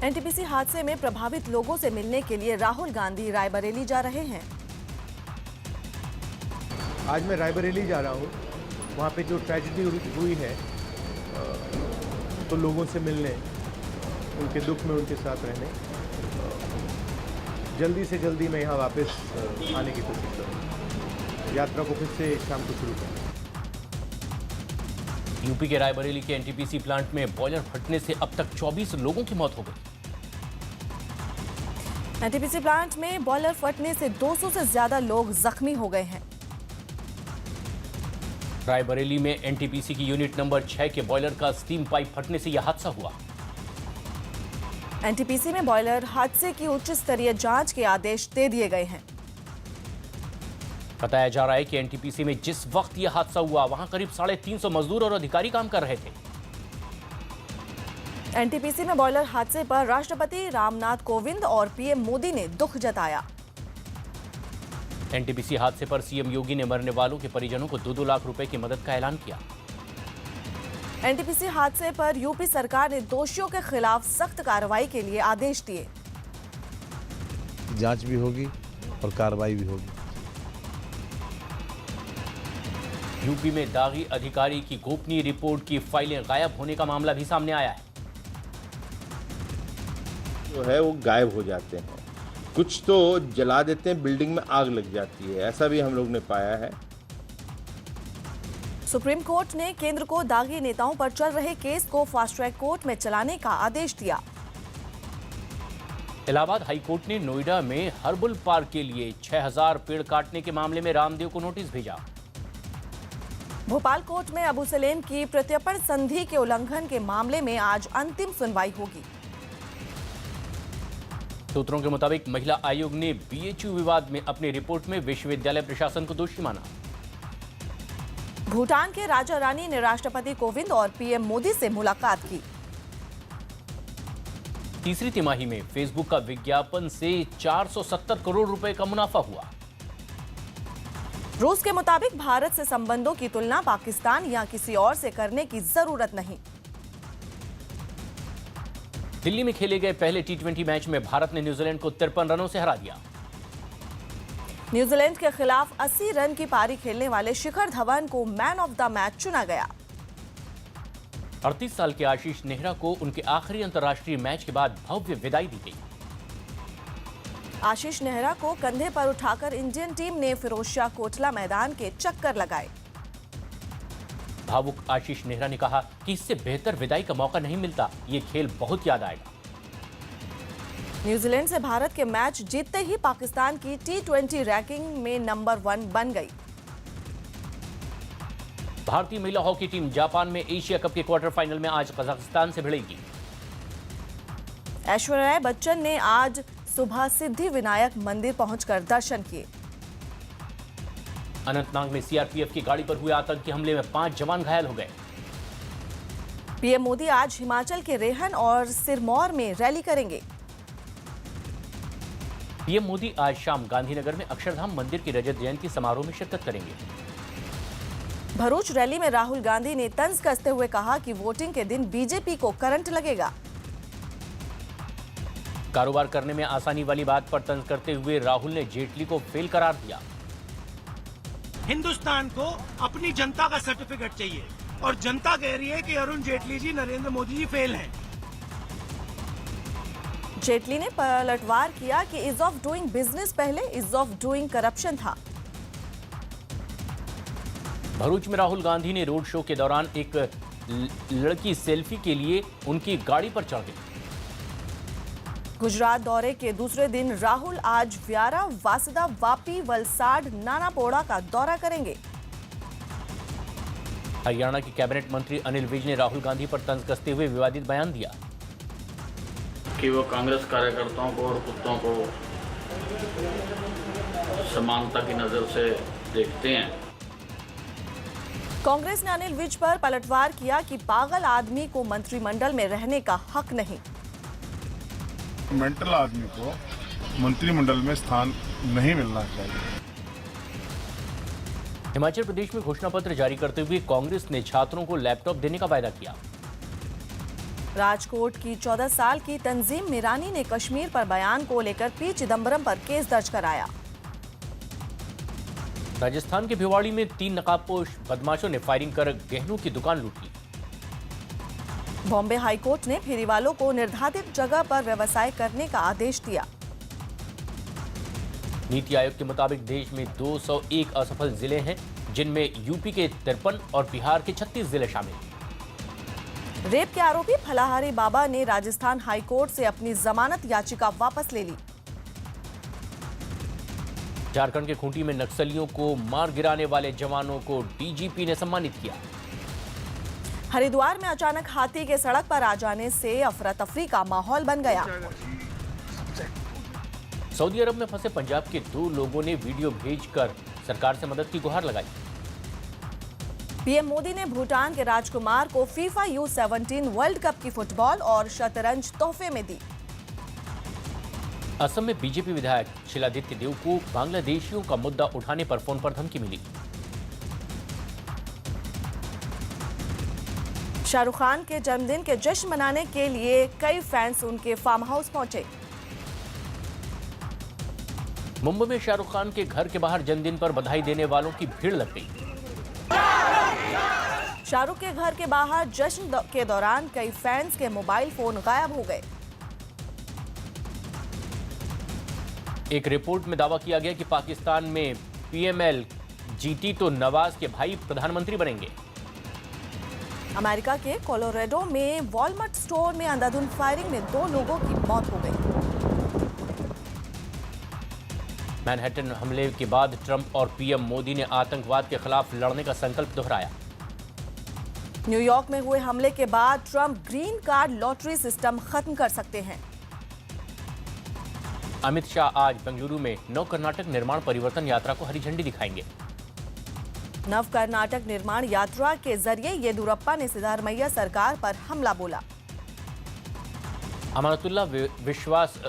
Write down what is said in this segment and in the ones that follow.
NTPC हादसे में प्रभावित लोगों से मिलने के लिए राहुल गांधी रायबरेली जा रहे हैं। आज मैं रायबरेली जा रहा हूँ। वहाँ पे जो ट्रेजेडी हुई है तो लोगों से मिलने, उनके दुख में उनके साथ रहने, जल्दी से जल्दी मैं यहाँ वापस आने की कोशिश करूँ, यात्रा को फिर से शाम को शुरू करूँ। यूपी के रायबरेली के एनटीपीसी प्लांट में बॉयलर फटने से अब तक 24 लोगों की मौत हो गई। एनटीपीसी प्लांट में बॉयलर फटने से 200 से ज्यादा लोग जख्मी हो गए हैं। रायबरेली में एनटीपीसी की यूनिट नंबर 6 के बॉयलर का स्टीम पाइप फटने से यह हादसा हुआ। एनटीपीसी में बॉयलर हादसे की उच्च स्तरीय जांच के आदेश दे दिए गए हैं। बताया जा रहा है कि एनटीपीसी में जिस वक्त यह हादसा हुआ वहां करीब 350 मजदूर और अधिकारी काम कर रहे थे। एनटीपीसी में बॉयलर हादसे पर राष्ट्रपति रामनाथ कोविंद और पीएम मोदी ने दुख जताया। एनटीपीसी हादसे पर सीएम योगी ने मरने वालों के परिजनों को 2-2 लाख रुपए की मदद का ऐलान किया। एनटीपीसी हादसे पर यूपी सरकार ने दोषियों के खिलाफ सख्त कार्रवाई के लिए आदेश दिए। जांच भी होगी और कार्रवाई भी होगी। यूपी में दागी अधिकारी की गोपनीय रिपोर्ट की फाइलें गायब होने का मामला भी सामने आया है। जो है वो गायब हो जाते हैं, कुछ तो जला देते हैं, बिल्डिंग में आग लग जाती है, ऐसा भी हम लोग ने पाया है। सुप्रीम कोर्ट ने केंद्र को दागी नेताओं पर चल रहे केस को फास्ट ट्रैक कोर्ट में चलाने का आदेश दिया। इलाहाबाद हाई कोर्ट ने नोएडा में हर्बल पार्क के लिए 6000 पेड़ काटने के मामले में रामदेव को नोटिस भेजा। भोपाल कोर्ट में अबू सलेम की प्रत्यर्पण संधि के उल्लंघन के मामले में आज अंतिम सुनवाई होगी। सूत्रों के मुताबिक महिला आयोग ने बीएचयू विवाद में अपनी रिपोर्ट में विश्वविद्यालय प्रशासन को दोषी माना। भूटान के राजा रानी ने राष्ट्रपति कोविंद और पीएम मोदी से मुलाकात की। तीसरी तिमाही में फेसबुक का विज्ञापन से 470 करोड़ रुपए का मुनाफा हुआ। रूस के मुताबिक भारत से संबंधों की तुलना पाकिस्तान या किसी और से करने की जरूरत नहीं। दिल्ली में खेले गए पहले टी20 मैच में भारत ने न्यूजीलैंड को 53 रनों से हरा दिया। न्यूजीलैंड के खिलाफ 80 रन की पारी खेलने वाले शिखर धवन को मैन ऑफ द मैच चुना गया। 38 साल के आशीष नेहरा को उनके आखिरी अंतर्राष्ट्रीय मैच के बाद भव्य विदाई दी गई। आशीष नेहरा को कंधे पर उठाकर इंडियन टीम ने फिरोजशाह कोटला मैदान के चक्कर लगाए। भावुक आशीष नेहरा ने कहा कि इससे बेहतर विदाई का मौका नहीं मिलता, ये खेल बहुत याद आएगा। न्यूजीलैंड से भारत के मैच जीतते ही पाकिस्तान की टी20 रैंकिंग में नंबर 1 बन गई। भारतीय महिला हॉकी टीम जापान में एशिया कप के क्वार्टर फाइनल में आज कजाकिस्तान से भिड़ेगी। ऐश्वर्या राय बच्चन ने आज सुबह सिद्धि विनायक मंदिर पहुंचकर दर्शन किए। अनंतनाग में सीआरपीएफ की गाड़ी पर हुए आतंकी हमले में 5 जवान घायल हो गए। पीएम मोदी आज हिमाचल के रेहन और सिरमौर में रैली करेंगे। पीएम मोदी आज शाम गांधीनगर में अक्षरधाम मंदिर की रजत जयंती समारोह में शिरकत करेंगे। भरूच रैली में राहुल गांधी ने तंज कसते हुए कहा कि वोटिंग के दिन बीजेपी को करंट लगेगा। कारोबार करने में आसानी वाली बात पर तंज करते हुए राहुल ने जेटली को फेल करार दिया। हिंदुस्तान को अपनी जनता का सर्टिफिकेट चाहिए और जनता कह रही है कि अरुण जेटली जी, नरेंद्र मोदी जी फेल हैं। जेटली ने पलटवार किया कि इज ऑफ डूइंग बिजनेस पहले इज ऑफ डूइंग करप्शन था। भरूच में राहुल गांधी ने रोड शो के दौरान एक लड़की सेल्फी के लिए उनकी गाड़ी पर चढ़ गई। गुजरात दौरे के दूसरे दिन राहुल आज व्यारा, वासदा, वापी, वलसाड, नानापोड़ा का दौरा करेंगे। हरियाणा के कैबिनेट मंत्री अनिल विज ने राहुल गांधी पर तंज कसते हुए विवादित बयान दिया कि वो कांग्रेस कार्यकर्ताओं को और कुत्तों को समानता की नजर से देखते हैं। कांग्रेस ने अनिल विज पर पलटवार किया कि पागल आदमी को मंत्रिमंडल में रहने का हक नहीं। मेंटल आदमी को मंत्रिमंडल में स्थान नहीं मिलना चाहिए। हिमाचल प्रदेश में घोषणा पत्र जारी करते हुए कांग्रेस ने छात्रों को लैपटॉप देने का वायदा किया। राजकोट की 14 साल की तंजीम मीरानी ने कश्मीर पर बयान को लेकर पी चिदंबरम पर केस दर्ज कराया। राजस्थान के भिवाड़ी में 3 नकाबपोश बदमाशों ने फायरिंग कर गहनों की दुकान लूट ली। बॉम्बे हाईकोर्ट ने फेरीवालों को निर्धारित जगह पर व्यवसाय करने का आदेश दिया। नीति आयोग के मुताबिक देश में 201 असफल जिले हैं, जिनमें यूपी के 53 और बिहार के 36 जिले शामिल हैं। रेप के आरोपी फलाहारी बाबा ने राजस्थान हाईकोर्ट से अपनी जमानत याचिका वापस ले ली। झारखंड के खूंटी में नक्सलियों को मार गिराने वाले जवानों को डीजीपी ने सम्मानित किया। हरिद्वार में अचानक हाथी के सड़क पर आ जाने से अफरा तफरी का माहौल बन गया। सऊदी अरब में फंसे पंजाब के 2 लोगों ने वीडियो भेजकर सरकार से मदद की गुहार लगाई। पीएम मोदी ने भूटान के राजकुमार को फीफा U17 वर्ल्ड कप की फुटबॉल और शतरंज तोहफे में दी। असम में बीजेपी विधायक शिलादित्य देव को बांग्लादेशियों का मुद्दा उठाने पर फोन पर धमकी मिली। शाहरुख खान के जन्मदिन के जश्न मनाने के लिए कई फैंस उनके फार्म हाउस पहुंचे। मुंबई में शाहरुख खान के घर के बाहर जन्मदिन पर बधाई देने वालों की भीड़ लग गई। शाहरुख के घर के बाहर जश्न के दौरान कई फैंस के मोबाइल फोन गायब हो गए। एक रिपोर्ट में दावा किया गया कि पाकिस्तान में पीएमएल जीती तो नवाज के भाई प्रधानमंत्री बनेंगे। अमेरिका के कोलोराडो में वॉलमार्ट स्टोर में अंधाधुंध फायरिंग में 2 लोगों की मौत हो गई। मैनहट्टन हमले के बाद ट्रंप और पीएम मोदी ने आतंकवाद के खिलाफ लड़ने का संकल्प दोहराया। न्यूयॉर्क में हुए हमले के बाद Trump green card lottery system खत्म कर सकते हैं। अमित शाह आज बेंगलुरु में नव कर्नाटक निर्माण परिवर्तन यात्रा को हरी झंडी दिखाएंगे। नव कर्नाटक निर्माण यात्रा के जरिए येदियुरप्पा ने सिद्धारमैया सरकार पर हमला बोला। अमानतुल्लाह विश्वास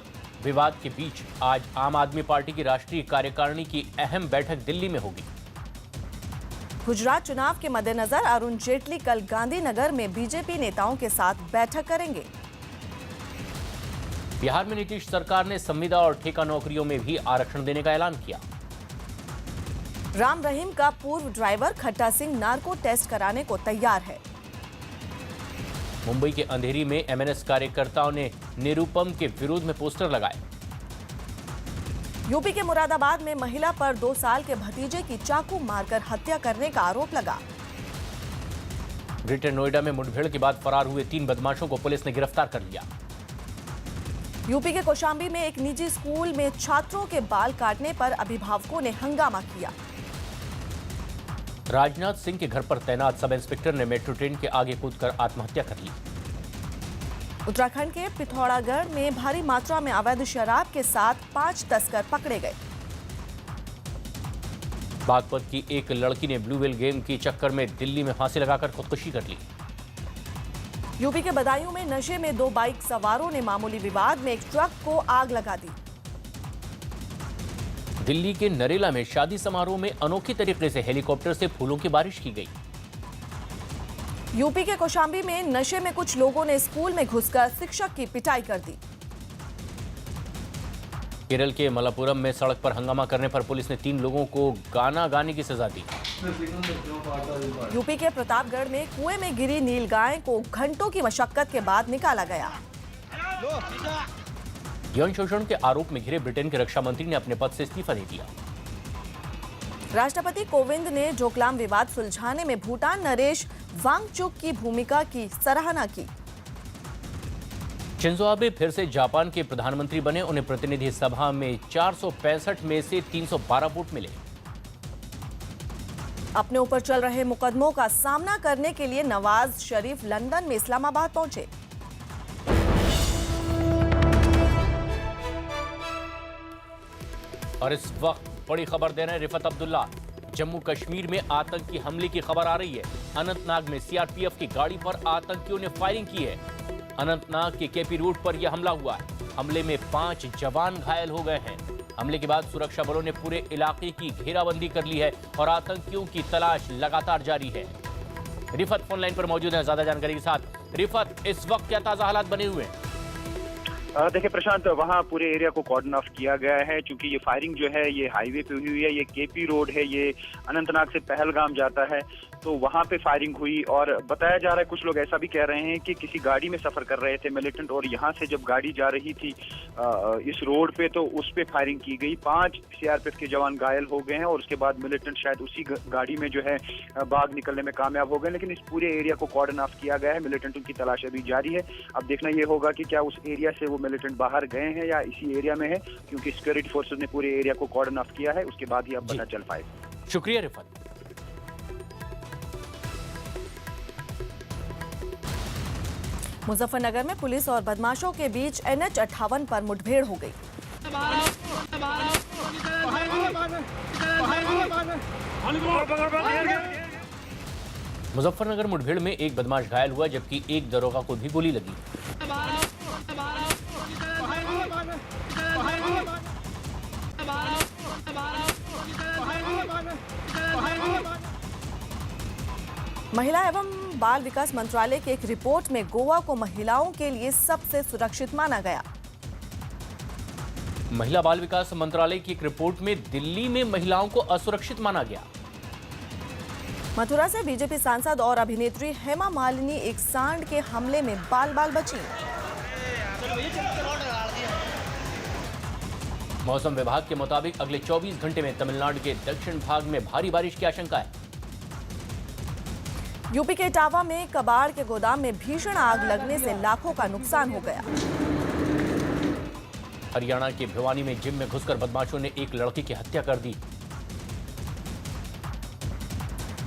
विवाद के बीच आज आम आदमी पार्टी की राष्ट्रीय कार्यकारिणी की अहम बैठक दिल्ली में होगी। गुजरात चुनाव के मद्देनजर अरुण जेटली कल गांधीनगर में बीजेपी नेताओं के साथ बैठक करेंगे। बिहार में नीतीश सरकार ने संविदा और ठेका नौकरियों में भी आरक्षण देने का ऐलान किया। राम रहीम का पूर्व ड्राइवर खट्टा सिंह नार्को टेस्ट कराने को तैयार है। मुंबई के अंधेरी में एमएनएस कार्यकर्ताओं ने निरुपम के विरोध में पोस्टर लगाए। यूपी के मुरादाबाद में महिला पर 2 साल के भतीजे की चाकू मारकर हत्या करने का आरोप लगा। ग्रेटर नोएडा में मुठभेड़ के बाद फरार हुए 3 बदमाशों को पुलिस ने गिरफ्तार कर लिया। यूपी के कौशाम्बी में एक निजी स्कूल में छात्रों के बाल काटने पर अभिभावकों ने हंगामा किया। राजनाथ सिंह के घर पर तैनात सब इंस्पेक्टर ने मेट्रो ट्रेन के आगे कूदकर आत्महत्या कर ली। उत्तराखंड के पिथौरागढ़ में भारी मात्रा में अवैध शराब के साथ 5 तस्कर पकड़े गए। बागपत की एक लड़की ने ब्लू व्हेल गेम के चक्कर में दिल्ली में फांसी लगाकर खुदकुशी कर ली। यूपी के बदायूं में नशे में 2 बाइक सवारों ने मामूली विवाद में एक ट्रक को आग लगा दी। दिल्ली के नरेला में शादी समारोह में अनोखे तरीके से हेलीकॉप्टर से फूलों की बारिश की गई। यूपी के कौशाम्बी में नशे में कुछ लोगों ने स्कूल में घुसकर शिक्षक की पिटाई कर दी। केरल के मलप्पुरम में सड़क पर हंगामा करने पर पुलिस ने 3 लोगों को गाना गाने की सजा दी। यूपी के प्रतापगढ़ में कुएं में गिरी नीलगाय को घंटों की मशक्कत के बाद निकाला गया। यौन शोषण के आरोप में घिरे ब्रिटेन के रक्षा मंत्री ने अपने पद से इस्तीफा दे दिया। राष्ट्रपति कोविंद ने डोकलाम विवाद सुलझाने में भूटान नरेश वांगचुक की भूमिका की सराहना की। शिंजो आबे फिर से जापान के प्रधानमंत्री बने। उन्हें प्रतिनिधि सभा में 465 में से 312 वोट मिले। अपने ऊपर चल रहे मुकदमों का सामना करने के लिए नवाज शरीफ लंदन में इस्लामाबाद पहुंचे। और इस वक्त बड़ी खबर दे रहे हैं रिफत अब्दुल्ला। जम्मू कश्मीर में आतंकी हमले की खबर आ रही है। अनंतनाग में सीआरपीएफ की गाड़ी पर आतंकियों ने फायरिंग की है। अनंतनाग के केपी रोड पर यह हमला हुआ है। हमले में 5 जवान घायल हो गए हैं। हमले के बाद सुरक्षा बलों ने पूरे इलाके की घेराबंदी कर ली है और आतंकियों की तलाश लगातार जारी है। रिफत फोन लाइन पर मौजूद है ज्यादा जानकारी के साथ। रिफत, इस वक्त क्या ताजा हालात बने हुए हैं? देखिए प्रशांत, वहाँ पूरे एरिया को कॉर्डन ऑफ किया गया है क्योंकि ये फायरिंग जो है ये हाईवे पे हुई है। ये केपी रोड है, ये अनंतनाग से पहलगाम जाता है, तो वहाँ पे फायरिंग हुई। और बताया जा रहा है, कुछ लोग ऐसा भी कह रहे हैं कि किसी गाड़ी में सफर कर रहे थे मिलिटेंट, और यहाँ से जब गाड़ी जा रही थी इस रोड पे, तो उस पे फायरिंग की गई। 5 सीआरपीएफ के जवान घायल हो गए हैं और उसके बाद मिलिटेंट शायद उसी गाड़ी में जो है भाग निकलने में कामयाब हो गए। लेकिन इस पूरे एरिया को कॉर्डन ऑफ किया गया है। मिलिटेंटों की तलाश अभी जारी है। अब देखना ये होगा कि क्या उस एरिया से वो मिलिटेंट बाहर गए हैं या इसी एरिया में है, क्योंकि सिक्योरिटी फोर्सेस ने पूरे एरिया को कॉर्डन ऑफ किया है। उसके बाद ही अब पता चल पाएगा। शुक्रिया रिफत। मुजफ्फरनगर में पुलिस और बदमाशों के बीच NH-58 पर मुठभेड़ हो गई। मुजफ्फरनगर मुठभेड़ में एक बदमाश घायल हुआ, जबकि एक दरोगा को भी गोली लगी। महिला एवं बाल विकास मंत्रालय की एक रिपोर्ट में गोवा को महिलाओं के लिए सबसे सुरक्षित माना गया। महिला बाल विकास मंत्रालय की एक रिपोर्ट में दिल्ली में महिलाओं को असुरक्षित माना गया। मथुरा से बीजेपी सांसद और अभिनेत्री हेमा मालिनी एक सांड के हमले में बाल बाल बची। मौसम विभाग के मुताबिक अगले 24 घंटे में तमिलनाडु के दक्षिण भाग में भारी बारिश की आशंका है। यूपी के इटावा में कबाड़ के गोदाम में भीषण आग लगने से लाखों का नुकसान हो गया। हरियाणा के भिवानी में जिम में घुसकर बदमाशों ने एक लड़की की हत्या कर दी।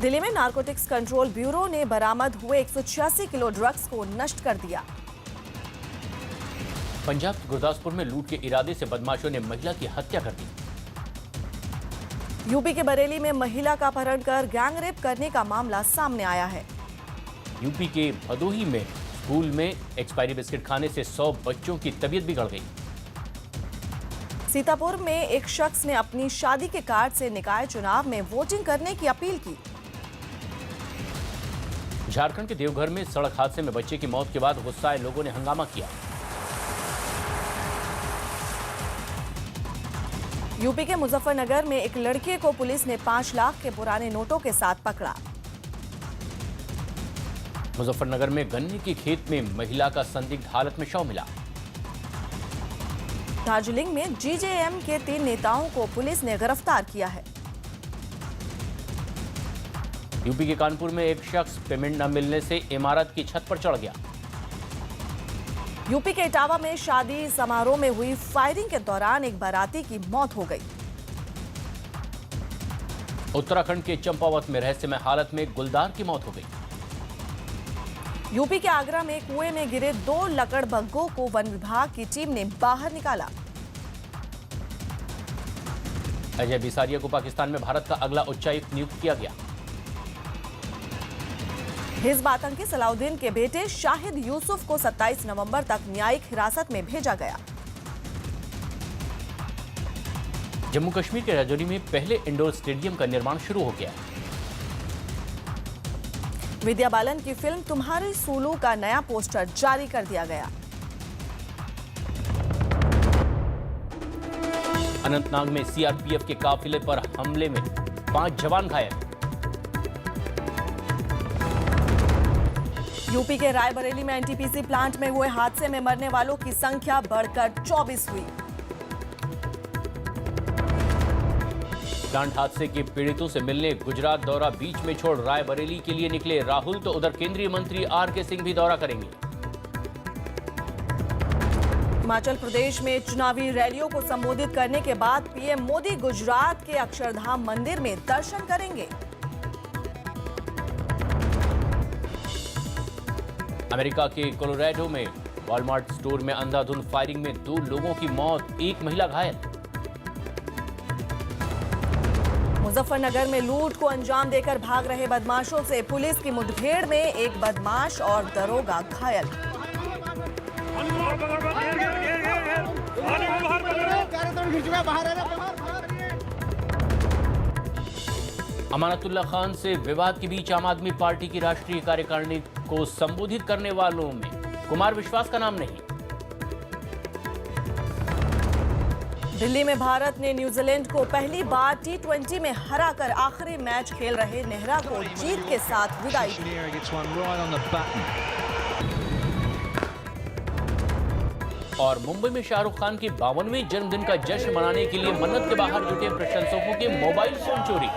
दिल्ली में नारकोटिक्स कंट्रोल ब्यूरो ने बरामद हुए 186 किलो ड्रग्स को नष्ट कर दिया। पंजाब के गुरदासपुर में लूट के इरादे से बदमाशों ने महिला की हत्या कर दी। यूपी के बरेली में महिला का अपहरण कर गैंगरेप करने का मामला सामने आया है। यूपी के भदोही में स्कूल में एक्सपायरी बिस्किट खाने से 100 बच्चों की तबीयत बिगड़ गई। सीतापुर में एक शख्स ने अपनी शादी के कार्ड से निकाय चुनाव में वोटिंग करने की अपील की। झारखंड के देवघर में सड़क हादसे में बच्चे की मौत के बाद गुस्साए लोगों ने हंगामा किया। यूपी के मुजफ्फरनगर में एक लड़के को पुलिस ने 5 लाख के पुराने नोटों के साथ पकड़ा। मुजफ्फरनगर में गन्ने के खेत में महिला का संदिग्ध हालत में शव मिला। दार्जिलिंग में जीजेएम के 3 नेताओं को पुलिस ने गिरफ्तार किया है। यूपी के कानपुर में एक शख्स पेमेंट न मिलने से इमारत की छत पर चढ़ गया। यूपी के इटावा में शादी समारोह में हुई फायरिंग के दौरान एक बाराती की मौत हो गई। उत्तराखंड के चंपावत में रहस्यमय हालत में गुलदार की मौत हो गई। यूपी के आगरा में कुएं में गिरे 2 लकड़बग्घों को वन विभाग की टीम ने बाहर निकाला। अजय बिसारिया को पाकिस्तान में भारत का अगला उच्चायुक्त नियुक्त किया गया। हिजबुल आतंकी सलाउद्दीन के बेटे शाहिद यूसुफ को 27 नवंबर तक न्यायिक हिरासत में भेजा गया। जम्मू कश्मीर के राजौरी में पहले इंडोर स्टेडियम का निर्माण शुरू हो गया। विद्या बालन की फिल्म तुम्हारी सूलू का नया पोस्टर जारी कर दिया गया। अनंतनाग में सीआरपीएफ के काफिले पर हमले में 5 जवान घायल। यूपी के रायबरेली में एनटीपीसी प्लांट में हुए हादसे में मरने वालों की संख्या बढ़कर 24 हुई। प्लांट हादसे के पीड़ितों से मिलने गुजरात दौरा बीच में छोड़ रायबरेली के लिए निकले राहुल, तो उधर केंद्रीय मंत्री आर.के. सिंह भी दौरा करेंगे। हिमाचल प्रदेश में चुनावी रैलियों को संबोधित करने के बाद पीएम मोदी गुजरात के अक्षरधाम मंदिर में दर्शन करेंगे। अमेरिका के कोलोराडो में वॉलमार्ट स्टोर में अंधाधुंध फायरिंग में 2 लोगों की मौत, 1 महिला घायल। मुजफ्फरनगर में लूट को अंजाम देकर भाग रहे बदमाशों से पुलिस की मुठभेड़ में एक बदमाश और दरोगा घायल। अमानतुल्लाह खान से विवाद के बीच आम आदमी पार्टी की राष्ट्रीय कार्यकारिणी को संबोधित करने वालों में कुमार विश्वास का नाम नहीं। दिल्ली में भारत ने न्यूजीलैंड को पहली बार T20 में हराकर आखिरी मैच खेल रहे नेहरा को जीत के साथ विदाई दी। और मुंबई में शाहरुख खान की 52वें जन्मदिन का जश्न मनाने के लिए मन्नत के बाहर जुटे प्रशंसकों के मोबाइल फोन चोरी।